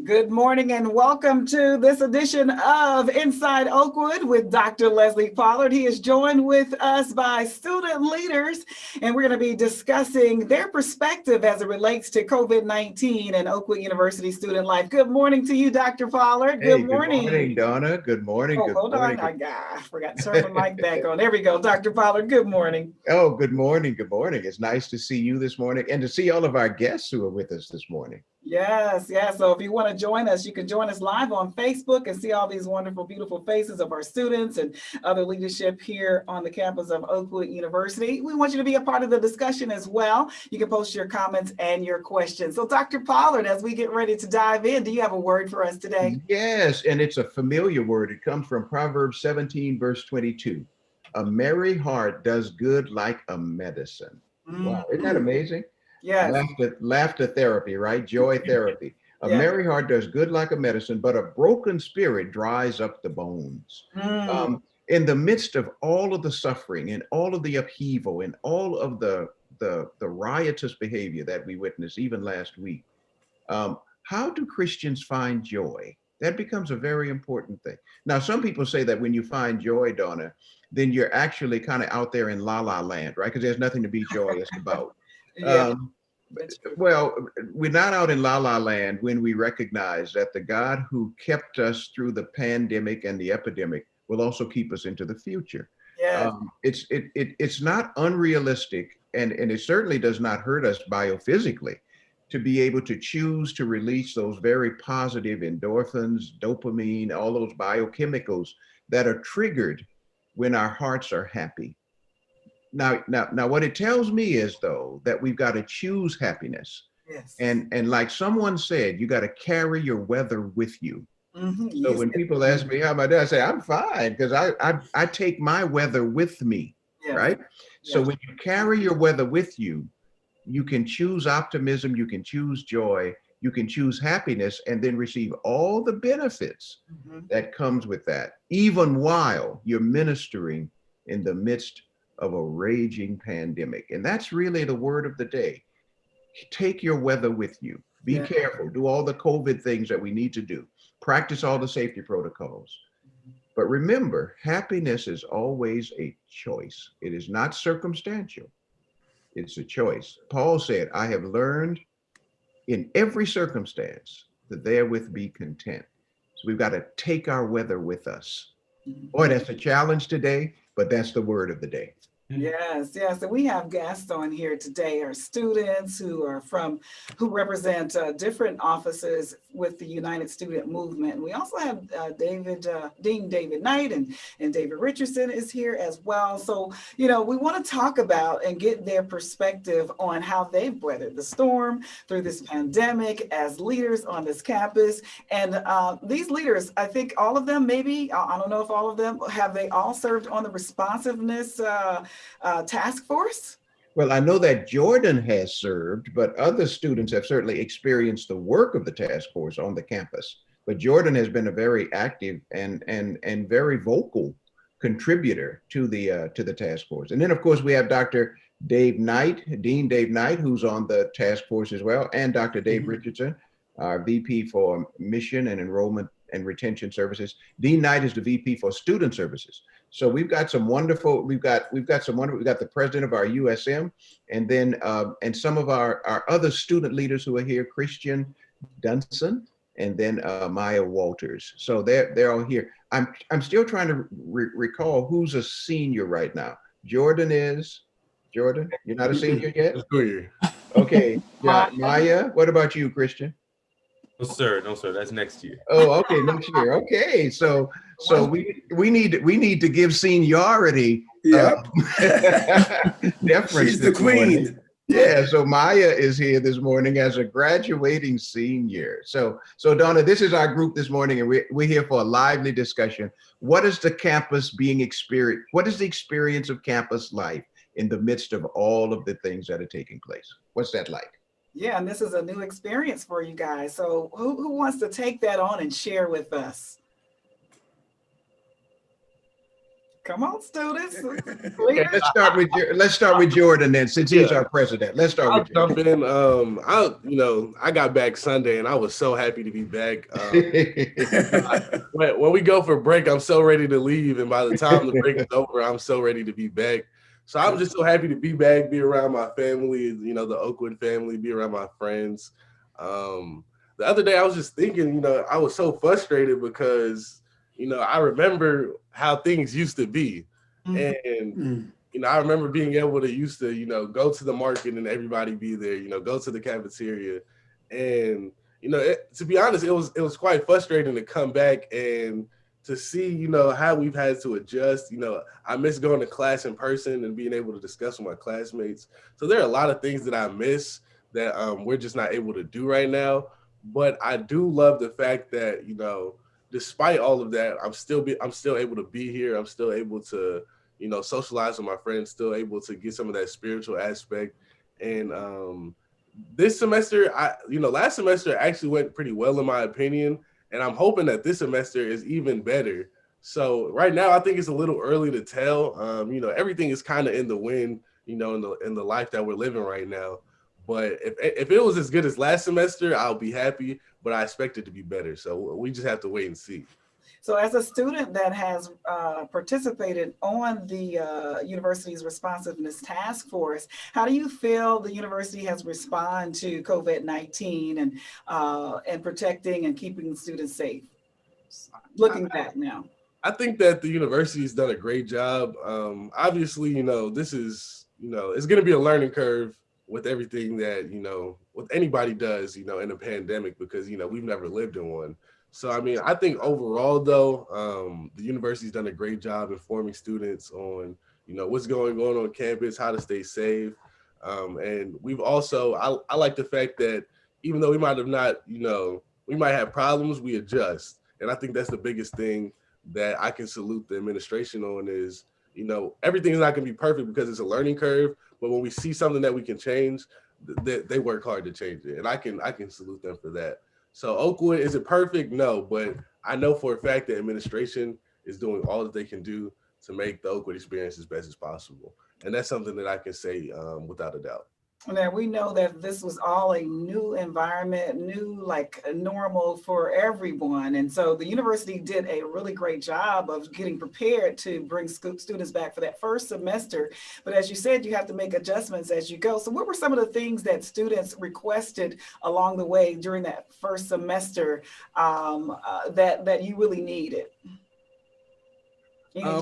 Good morning and welcome to this edition of Inside Oakwood with Dr. Leslie Pollard. He is joined with us by student leaders, and we're going to be discussing their perspective as it relates to COVID-19 and Oakwood University Student Life. Good morning to you, Dr. Pollard. Hey, Good good morning, morning. Donna. Good morning. Oh, Good hold on. morning. I forgot to turn my mic back on. There we go. Dr. Pollard, good morning. Oh, good morning. Good morning. It's nice to see you this morning and to see all of our guests who are with us this morning. Yes, yes. So if you want to join us, you can join us live on Facebook and see all these wonderful, beautiful faces of our students and other leadership here on the campus of Oakwood University. We want you to be a part of the discussion as well. You can post your comments and your questions. So Dr. Pollard, as we get ready to dive in, do you have a word for us today? Yes, and it's a familiar word. It comes from Proverbs 17, verse 22. A merry heart does good like a medicine. Wow, isn't that amazing? Yes. Laughter therapy, right? Joy therapy. A Yes. merry heart does good like a medicine, but a broken spirit dries up the bones. In the midst of all of the suffering and all of the upheaval and all of the riotous behavior that we witnessed even last week, how do Christians find joy? That becomes a very important thing. Now, some people say that when you find joy, Donna, then you're actually kind of out there in la la land, right? Because there's nothing to be joyous about. Yeah. Well, we're not out in la la land when we recognize that the God who kept us through the pandemic and the epidemic will also keep us into the future. Yes. It's not unrealistic, and it certainly does not hurt us biophysically to be able to choose to release those very positive endorphins, dopamine, all those biochemicals that are triggered when our hearts are happy. Now, what it tells me is, though, that we've got to choose happiness. Yes. And like someone said, you got to carry your weather with you. So Yes. when people ask me how am I doing, I say I'm fine because I take my weather with me, Yes. right? So Yes. when you carry your weather with you, you can choose optimism, you can choose joy, you can choose happiness, and then receive all the benefits that comes with that, even while you're ministering in the midst of a raging pandemic. And that's really the word of the day. Take your weather with you. Be careful. Do all the COVID things that we need to do. Practice all the safety protocols. But remember, happiness is always a choice. It is not circumstantial. It's a choice. Paul said, I have learned in every circumstance that therewith be content. So we've got to take our weather with us. Boy, that's a challenge today, but that's the word of the day. Yes, yes. And we have guests on here today, our students who represent different offices with the United Student Movement. And we also have Dean David Knight and David Richardson is here as well. So, we want to talk about and get their perspective on how they've weathered the storm through this pandemic as leaders on this campus. And these leaders, I think all of them, maybe, I don't know if all of them, have they all served on the responsiveness task force? Well, I know that Jordain has served, but other students have certainly experienced the work of the task force on the campus. But Jordain has been a very active and very vocal contributor to the task force. And then, of course, we have Dr. Dean Dave Knight, who's on the task force as well, and Dr. Dave Richardson, our VP for Mission and Enrollment and Retention Services. Dean Knight is the VP for Student Services. So we've got some wonderful, we've got the president of our USM, and then and some of our other student leaders who are here, Kristian, Denson, and then Maya Walters. So they're all here. I'm still trying to recall who's a senior right now. Jordain, you're not a senior yet? Okay, yeah, Maya, what about you, Kristian? No, sir. That's next year. Oh, okay, next year. Okay, so we need to give seniority. Yep. Deference. She's the queen. Morning. Yeah. So Maya is here this morning as a graduating senior. So Donna, this is our group this morning, and we're here for a lively discussion. What is the campus being experienced? What is the experience of campus life in the midst of all of the things that are taking place? What's that like? Yeah, and this is a new experience for you guys. So who wants to take that on and share with us? Come on, students. Okay, let's start with Jordan then, since he's our president. Let's start I'll with Jordan. jump in. I got back Sunday and I was so happy to be back. When we go for break, I'm so ready to leave. And by the time the break is over, I'm so ready to be back. So I'm just so happy to be back, be around my family, the Oakwood family, be around my friends. The other day I was just thinking, I was so frustrated because, I remember how things used to be. And, I remember being able to used to, go to the market and everybody be there, go to the cafeteria. And, to be honest, it was quite frustrating to come back and to see, how we've had to adjust. I miss going to class in person and being able to discuss with my classmates. So there are a lot of things that I miss that we're just not able to do right now. But I do love the fact that, despite all of that, I'm still able to be here. I'm still able to, socialize with my friends, still able to get some of that spiritual aspect. And this semester, last semester actually went pretty well in my opinion. And I'm hoping that this semester is even better. So right now, I think it's a little early to tell. Everything is kind of in the wind, in the life that we're living right now. But if it was as good as last semester, I'll be happy. But I expect it to be better. So we just have to wait and see. So as a student that has participated on the university's responsiveness task force, how do you feel the university has responded to COVID-19 and protecting and keeping students safe? Looking back now. I think that the university has done a great job. Obviously, this is, it's going to be a learning curve with everything that, what anybody does, in a pandemic, because, we've never lived in one. So, I think overall, though, the university's done a great job informing students on, what's going on campus, how to stay safe. And we've also, I like the fact that even though we might have not, we might have problems, we adjust. And I think that's the biggest thing that I can salute the administration on is, everything's not going to be perfect because it's a learning curve. But when we see something that we can change, they work hard to change it. And I can salute them for that. So Oakwood, is it perfect? No, but I know for a fact the administration is doing all that they can do to make the Oakwood experience as best as possible. And that's something that I can say without a doubt. Now we know that this was all a new environment, new like normal for everyone. And so the university did a really great job of getting prepared to bring students back for that first semester. But as you said, you have to make adjustments as you go. So what were some of the things that students requested along the way during that first semester that you really needed? I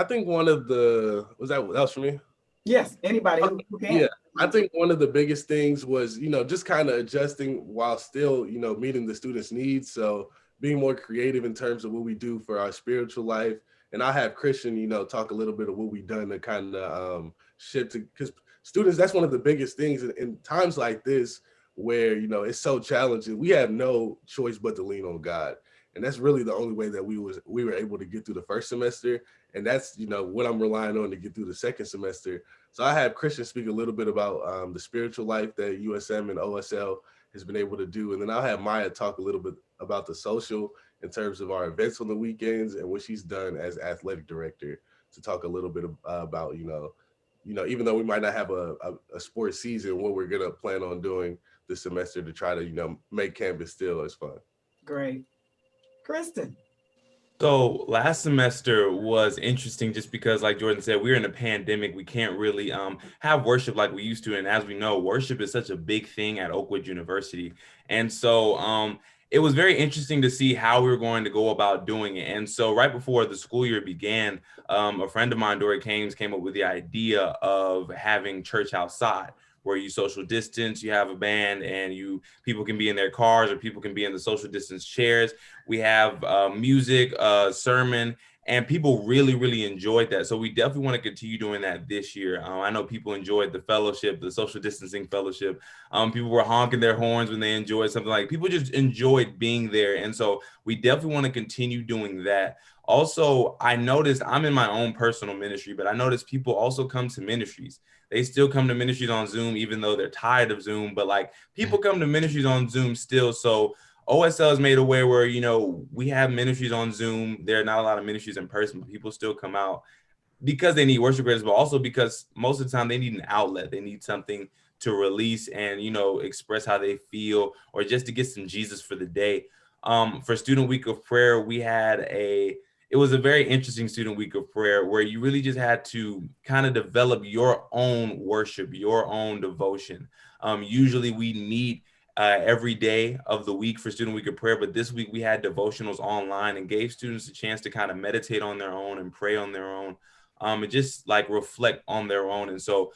think one of the, that was for me? Yes, anybody who can. Yeah, I think one of the biggest things was, just kind of adjusting while still, meeting the students' needs. So being more creative in terms of what we do for our spiritual life. And I have Kristian, talk a little bit of what we've done to kind of shift to, because students, that's one of the biggest things in times like this where, it's so challenging. We have no choice but to lean on God. And that's really the only way that we were able to get through the first semester. And that's, what I'm relying on to get through the second semester. So I have Kristian speak a little bit about the spiritual life that USM and OSL has been able to do. And then I'll have Maya talk a little bit about the social in terms of our events on the weekends and what she's done as athletic director to talk a little bit about, even though we might not have a sports season, what we're going to plan on doing this semester to try to, make campus still as fun. Great. Kristian. So last semester was interesting just because, like Jordan said, we're in a pandemic. We can't really have worship like we used to. And as we know, worship is such a big thing at Oakwood University. And so it was very interesting to see how we were going to go about doing it. And so right before the school year began, a friend of mine, Dory Kames, came up with the idea of having church outside, where you social distance, you have a band, and people can be in their cars or people can be in the social distance chairs. We have music, sermon, and people really, really enjoyed that. So we definitely want to continue doing that this year. I know people enjoyed the fellowship, the social distancing fellowship. People were honking their horns when they enjoyed something. Like people just enjoyed being there. And so we definitely want to continue doing that. Also, I noticed I'm in my own personal ministry, but I noticed people also come to ministries. They still come to ministries on Zoom, even though they're tired of Zoom, but like people come to ministries on Zoom still. So OSL is made aware where, you know, we have ministries on Zoom. There are not a lot of ministries in person, but people still come out because they need worship leaders, but also because most of the time they need an outlet. They need something to release and, you know, express how they feel, or just to get some Jesus for the day. For Student Week of Prayer, it was a very interesting Student Week of Prayer where you really just had to kind of develop your own worship, your own devotion. Usually we meet every day of the week for Student Week of Prayer, but this week we had devotionals online and gave students a chance to kind of meditate on their own and pray on their own, and just like reflect on their own. And so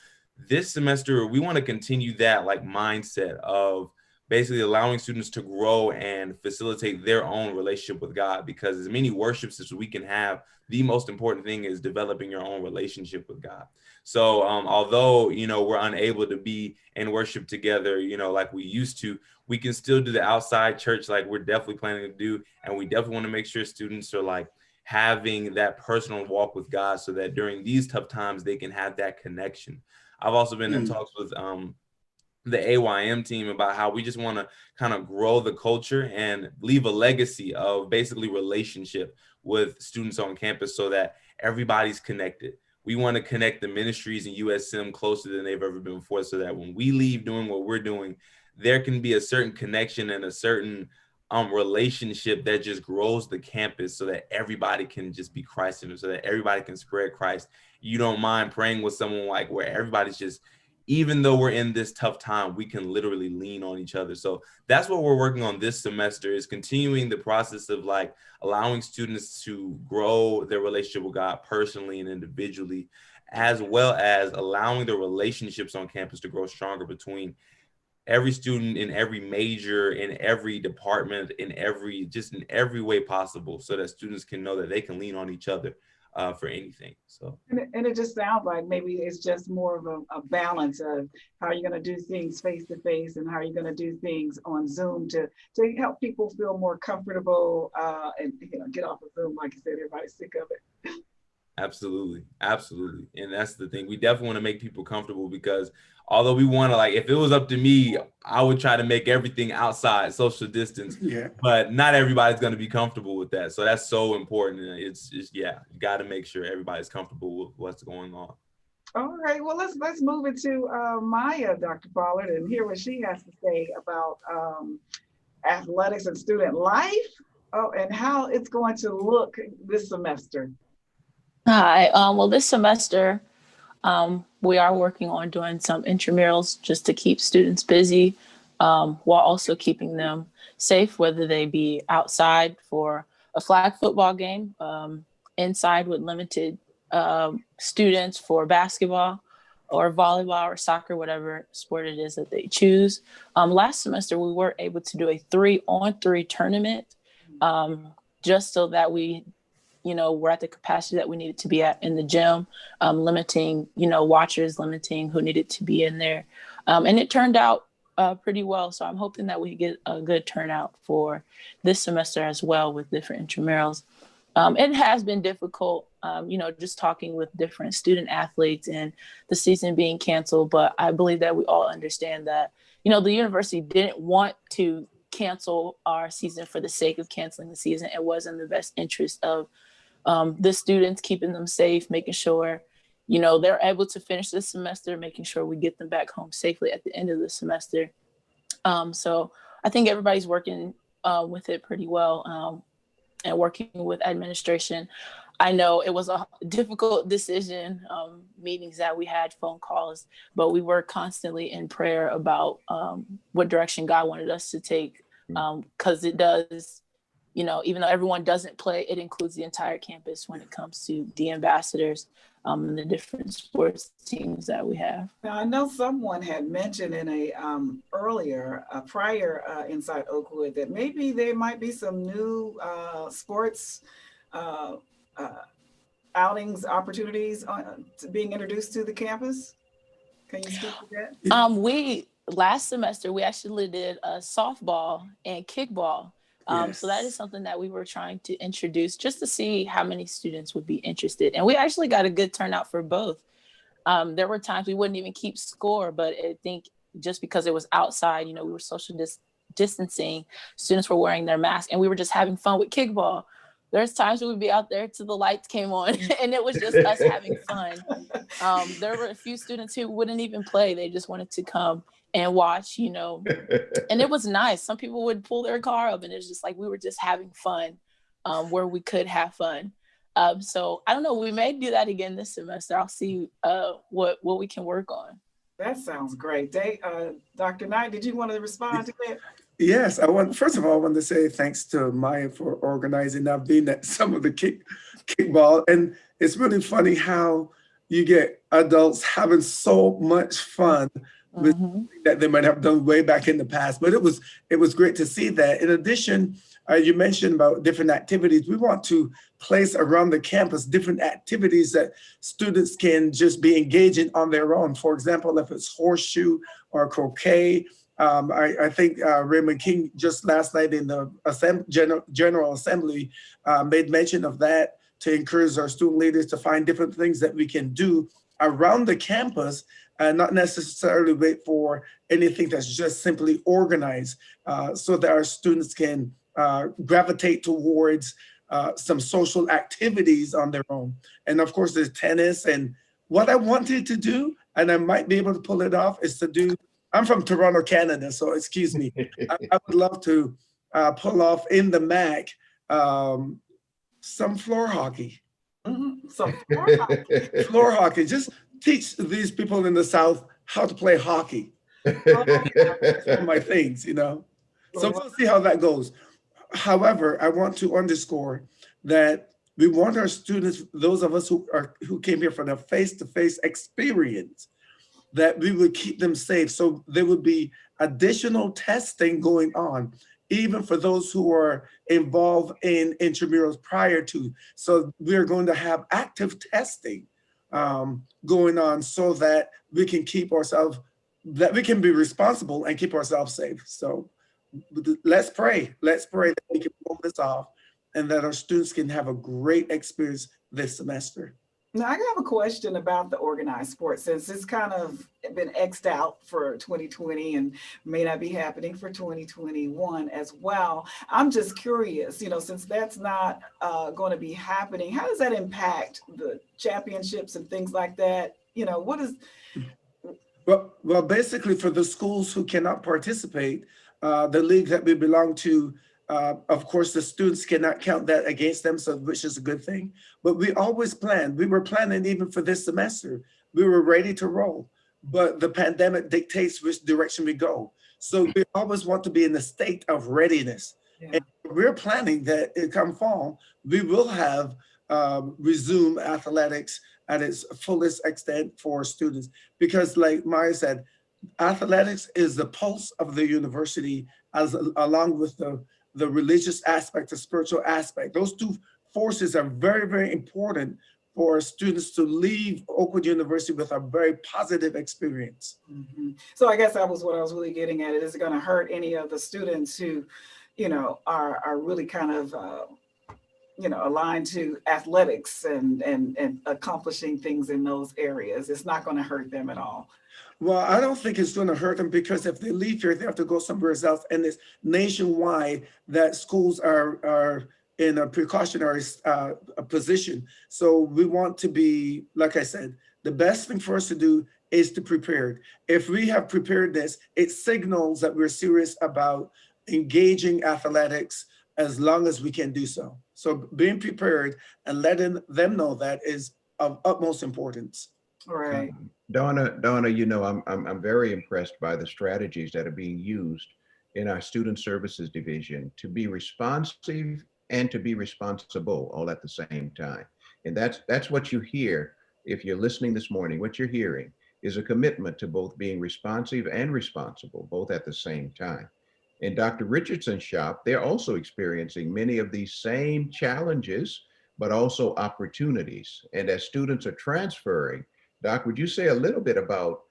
this semester, we want to continue that like mindset of basically allowing students to grow and facilitate their own relationship with God, because as many worships as we can have, the most important thing is developing your own relationship with God. So although, you know, we're unable to be in worship together, you know, like we used to, we can still do the outside church like we're definitely planning to do. And we definitely want to make sure students are like having that personal walk with God so that during these tough times, they can have that connection. I've also been in talks with the AYM team about how we just want to kind of grow the culture and leave a legacy of basically relationship with students on campus so that everybody's connected. We want to connect the ministries in USM closer than they've ever been before, so that when we leave doing what we're doing, there can be a certain connection and a certain relationship that just grows the campus so that everybody can just be Christ-centered, so that everybody can spread Christ. You don't mind praying with someone like where everybody's just, even though we're in this tough time, we can literally lean on each other. So that's what we're working on this semester, is continuing the process of like allowing students to grow their relationship with God personally and individually, as well as allowing the relationships on campus to grow stronger between every student in every major, in every department, in every way possible, so that students can know that they can lean on each other for anything. So and it just sounds like maybe it's just more of a balance of how you're going to do things face to face and how you're going to do things on Zoom to help people feel more comfortable and, you know, get off of Zoom. Like you said, everybody's sick of it. Absolutely. And that's the thing. We definitely want to make people comfortable, because although we want to, like, if it was up to me, I would try to make everything outside, social distance. Yeah. But not everybody's going to be comfortable with that. So that's so important. And it's just, yeah, you got to make sure everybody's comfortable with what's going on. All right. Well, let's move it to Maya, Dr. Pollard, and hear what she has to say about athletics and student life. Oh, and how it's going to look this semester. Hi. Well, this semester, we are working on doing some intramurals just to keep students busy, while also keeping them safe, whether they be outside for a flag football game, inside with limited students for basketball or volleyball or soccer, whatever sport it is that they choose. Last semester, we were able to do a 3-on-3 tournament, just so that we, you know, we're at the capacity that we needed to be at in the gym, limiting, you know, watchers, limiting who needed to be in there. And it turned out pretty well. So I'm hoping that we get a good turnout for this semester as well with different intramurals. It has been difficult, you know, just talking with different student athletes and the season being canceled. But I believe that we all understand that, you know, the university didn't want to cancel our season for the sake of canceling the season. It was in the best interest of the students, keeping them safe, making sure, you know, they're able to finish this semester, making sure we get them back home safely at the end of the semester. So I think everybody's working with it pretty well, and working with administration. I know it was a difficult decision, meetings that we had, phone calls, but we were constantly in prayer about what direction God wanted us to take, because it does, you know, even though everyone doesn't play, it includes the entire campus when it comes to the ambassadors and the different sports teams that we have. Now, I know someone had mentioned in a prior Inside Oakwood that maybe there might be some new sports outings, opportunities being introduced to the campus. Can you speak to that? Last semester, we actually did softball and kickball. Yes. So that is something that we were trying to introduce just to see how many students would be interested. And we actually got a good turnout for both. There were times we wouldn't even keep score, but I think just because it was outside, you know, we were social distancing, students were wearing their masks, and we were just having fun with kickball. There's times we would be out there till the lights came on and it was just us having fun. There were a few students who wouldn't even play. They just wanted to come and watch, you know, and it was nice. Some people would pull their car up and it's just like, we were just having fun where we could have fun. So I don't know, we may do that again this semester. I'll see what we can work on. That sounds great. Dr. Knight, did you want to respond to that? Yes, first of all, I want to say thanks to Maya for organizing. I've been at some of the kickball, and it's really funny how you get adults having so much fun with that they might have done way back in the past. But it was great to see that. In addition, you mentioned about different activities. We want to place around the campus different activities that students can just be engaging on their own. For example, if it's horseshoe or croquet. I think Raymond King just last night in the General Assembly made mention of that to encourage our student leaders to find different things that we can do around the campus and not necessarily wait for anything that's just simply organized so that our students can gravitate towards some social activities on their own. And of course, there's tennis. And what I wanted to do, and I might be able to pull it off, is to do, I'm from Toronto, Canada, so excuse me. I would love to pull off in the MAC some floor hockey. Some floor hockey. Floor hockey. Just teach these people in the South how to play hockey. That's one of my things, you know. So we'll see how that goes. However, I want to underscore that we want our students, those of us who came here for the face-to-face experience, that we would keep them safe. So there would be additional testing going on, even for those who are involved in intramurals prior to. So we're going to have active testing going on so that we can keep ourselves, that we can be responsible and keep ourselves safe. So let's pray that we can pull this off and that our students can have a great experience this semester. Now, I have a question about the organized sports, since it's kind of been X'd out for 2020 and may not be happening for 2021 as well. I'm just curious, you know, since that's not going to be happening, how does that impact the championships and things like that? You know, what is... Well, basically for the schools who cannot participate, the league that we belong to, of course, the students cannot count that against them, so which is a good thing. But we always planned. We were planning even for this semester. We were ready to roll, but the pandemic dictates which direction we go. So we always want to be in a state of readiness. Yeah. And we're planning that come fall, we will have resume athletics at its fullest extent for students. Because like Maya said, athletics is the pulse of the university, along with the religious aspect, the spiritual aspect. Those two forces are very, very important for students to leave Oakwood University with a very positive experience. So I guess that was what I was really getting at. Is it going to hurt any of the students who, you know, are really kind of, you know, aligned to athletics and accomplishing things in those areas? It's not going to hurt them at all. Well, I don't think it's going to hurt them, because if they leave here, they have to go somewhere else. And it's nationwide that schools are in a precautionary position. So we want to be, like I said, the best thing for us to do is to prepare. If we have preparedness, it signals that we're serious about engaging athletics as long as we can do so. So being prepared and letting them know that is of utmost importance. All right. Donna, you know, I'm very impressed by the strategies that are being used in our student services division to be responsive and to be responsible all at the same time. And that's what you hear if you're listening this morning. What you're hearing is a commitment to both being responsive and responsible, both at the same time. In Dr. Richardson's shop, they're also experiencing many of these same challenges, but also opportunities. And as students are transferring, Doc, would you say a little bit about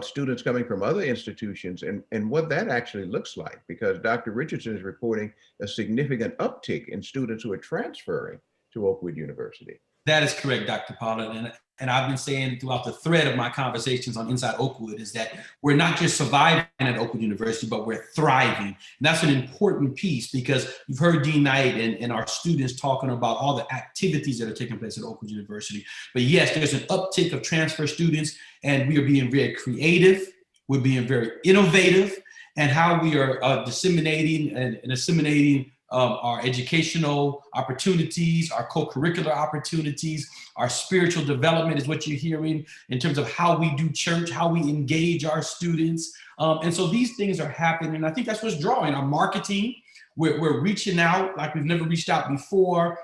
students coming from other institutions and what that actually looks like? Because Dr. Richardson is reporting a significant uptick in students who are transferring to Oakwood University. That is correct, Dr. Pollard. And and I've been saying throughout the thread of my conversations on Inside Oakwood, is that we're not just surviving at Oakwood University, but we're thriving. And that's an important piece, because you've heard Dean Knight and our students talking about all the activities that are taking place at Oakwood University. But yes, there's an uptick of transfer students, and we are being very creative. We're being very innovative, and how we are disseminating and assimilating our educational opportunities, our co-curricular opportunities, our spiritual development is what you're hearing in terms of how we do church, how we engage our students. And so these things are happening. And I think that's what's drawing our marketing. We're reaching out like we've never reached out before.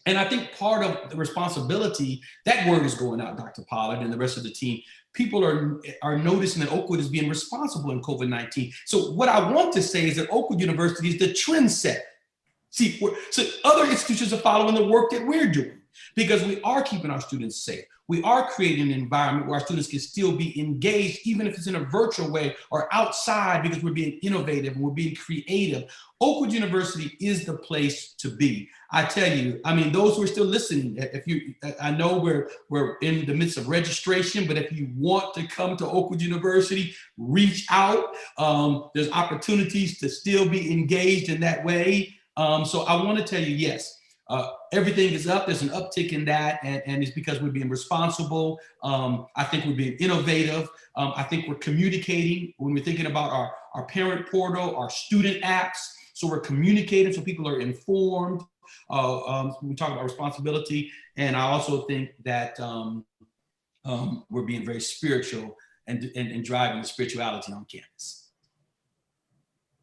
And I think part of the responsibility, that word is going out, Dr. Pollard and the rest of the team. People are noticing that Oakwood is being responsible in COVID-19. So what I want to say is that Oakwood University is the trendsetter. See, so other institutions are following the work that we're doing, because we are keeping our students safe. We are creating an environment where our students can still be engaged, even if it's in a virtual way or outside, because we're being innovative and we're being creative. Oakwood University is the place to be. I tell you, I mean, those who are still listening, I know we're in the midst of registration, but if you want to come to Oakwood University, reach out. There's opportunities to still be engaged in that way. So I want to tell you, yes, everything is up. There's an uptick in that, and it's because we're being responsible. I think we're being innovative. I think we're communicating when we're thinking about our parent portal, our student apps. So we're communicating so people are informed. We talk about responsibility, and I also think that we're being very spiritual and driving the spirituality on campus.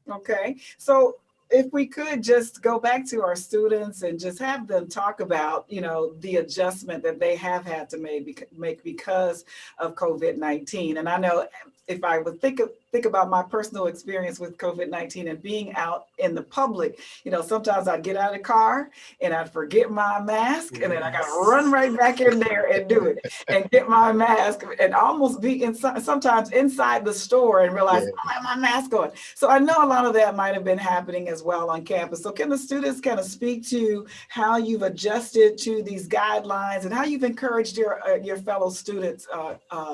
Okay, so if we could just go back to our students and just have them talk about, you know, the adjustment that they have had to make because of COVID-19. And I know if I would think about my personal experience with COVID-19 and being out in the public, you know, sometimes I'd get out of the car and I'd forget my mask, and then I got to run right back in there and do it and get my mask, and almost be inside, sometimes inside the store, and realize, I have my mask on. So I know a lot of that might have been happening as well on campus. So can the students kind of speak to how you've adjusted to these guidelines and how you've encouraged your fellow students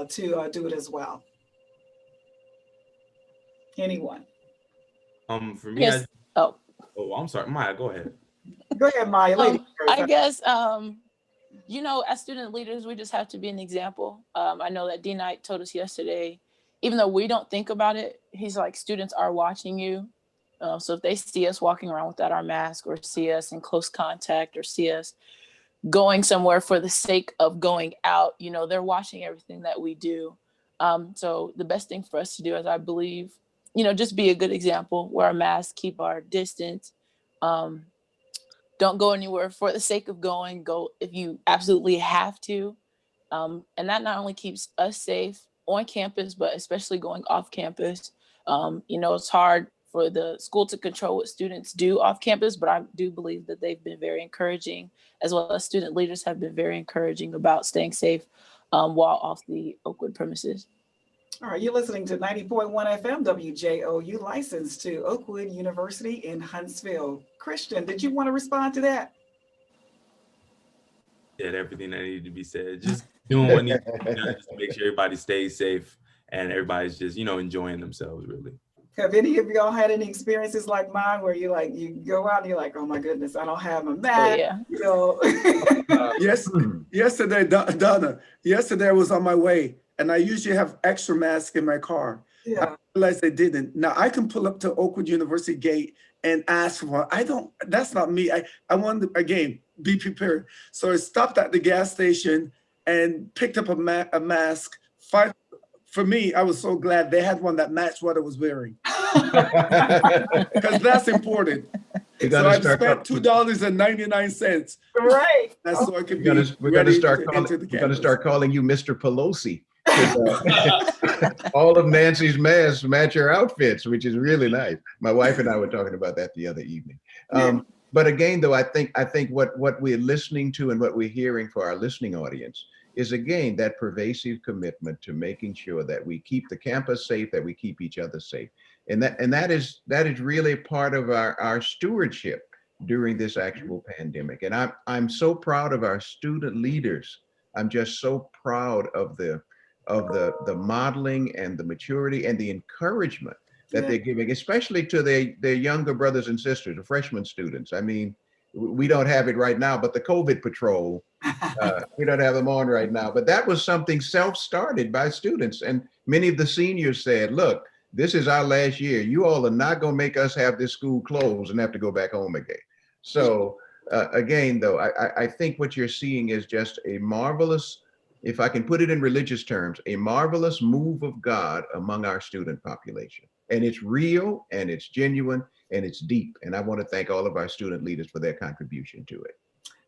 to do it as well? Anyone? For me, Yes. I'm sorry, Maya, go ahead. Go ahead, Maya. Lady first. I guess, you know, as student leaders, we just have to be an example. I know that Dean Knight told us yesterday, even though we don't think about it, he's like, students are watching you. So if they see us walking around without our mask, or see us in close contact, or see us going somewhere for the sake of going out, you know, they're watching everything that we do. So the best thing for us to do is, I believe, you know, just be a good example, wear a mask, keep our distance, don't go anywhere for the sake of going, go if you absolutely have to. And that not only keeps us safe on campus, but especially going off campus. You know, it's hard for the school to control what students do off campus, but I do believe that they've been very encouraging, as well as student leaders have been very encouraging about staying safe while off the Oakwood premises. All right, you're listening to 90.1 FM WJOU, licensed to Oakwood University in Huntsville. Kristian, did you want to respond to that? Yeah, everything that needed to be said. Just doing what needs to be done just to make sure everybody stays safe and everybody's just, you know, enjoying themselves, really. Have any of y'all had any experiences like mine where you go out and you're like, oh my goodness, I don't have my mask? Yeah. You know? Yes, yesterday, Donna, yesterday I was on my way, and I usually have extra mask in my car. Yeah. I realized I didn't. Now I can pull up to Oakwood University gate and ask for one. I don't, that's not me. I wanted to, again, be prepared. So I stopped at the gas station and picked up a mask. For me, I was so glad they had one that matched what I was wearing. Because that's important. So I spent $2.99. Right. That's so I could be We're going to start calling you Mr. Pelosi. All of Nancy's masks match her outfits, which is really nice. My wife and I were talking about that the other evening. But again, though, I think what we're listening to and what we're hearing for our listening audience is, again, that pervasive commitment to making sure that we keep the campus safe, that we keep each other safe. And that is really part of our stewardship during this actual pandemic. And I'm so proud of our student leaders I'm just so proud of the modeling and the maturity and the encouragement that they're giving, especially to their younger brothers and sisters, the freshman students. I mean, we don't have it right now, but the COVID patrol, we don't have them on right now, but that was something self-started by students. And many of the seniors said, look, this is our last year. You all are not going to make us have this school closed and have to go back home again. So again, though, I think what you're seeing is just a marvelous, if I can put it in religious terms, a marvelous move of God among our student population. And it's real and it's genuine and it's deep. And I want to thank all of our student leaders for their contribution to it.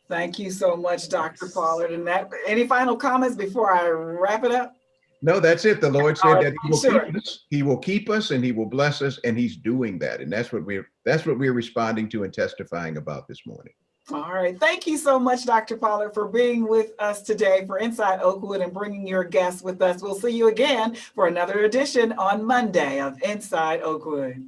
Thank you so much, Dr. Pollard. And any final comments before I wrap it up? No, that's it. The Lord said that He will Sure. keep us. He will keep us and He will bless us, and He's doing that. And that's what we're responding to and testifying about this morning. All right. Thank you so much, Dr. Pollard, for being with us today for Inside Oakwood and bringing your guests with us. We'll see you again for another edition on Monday of Inside Oakwood.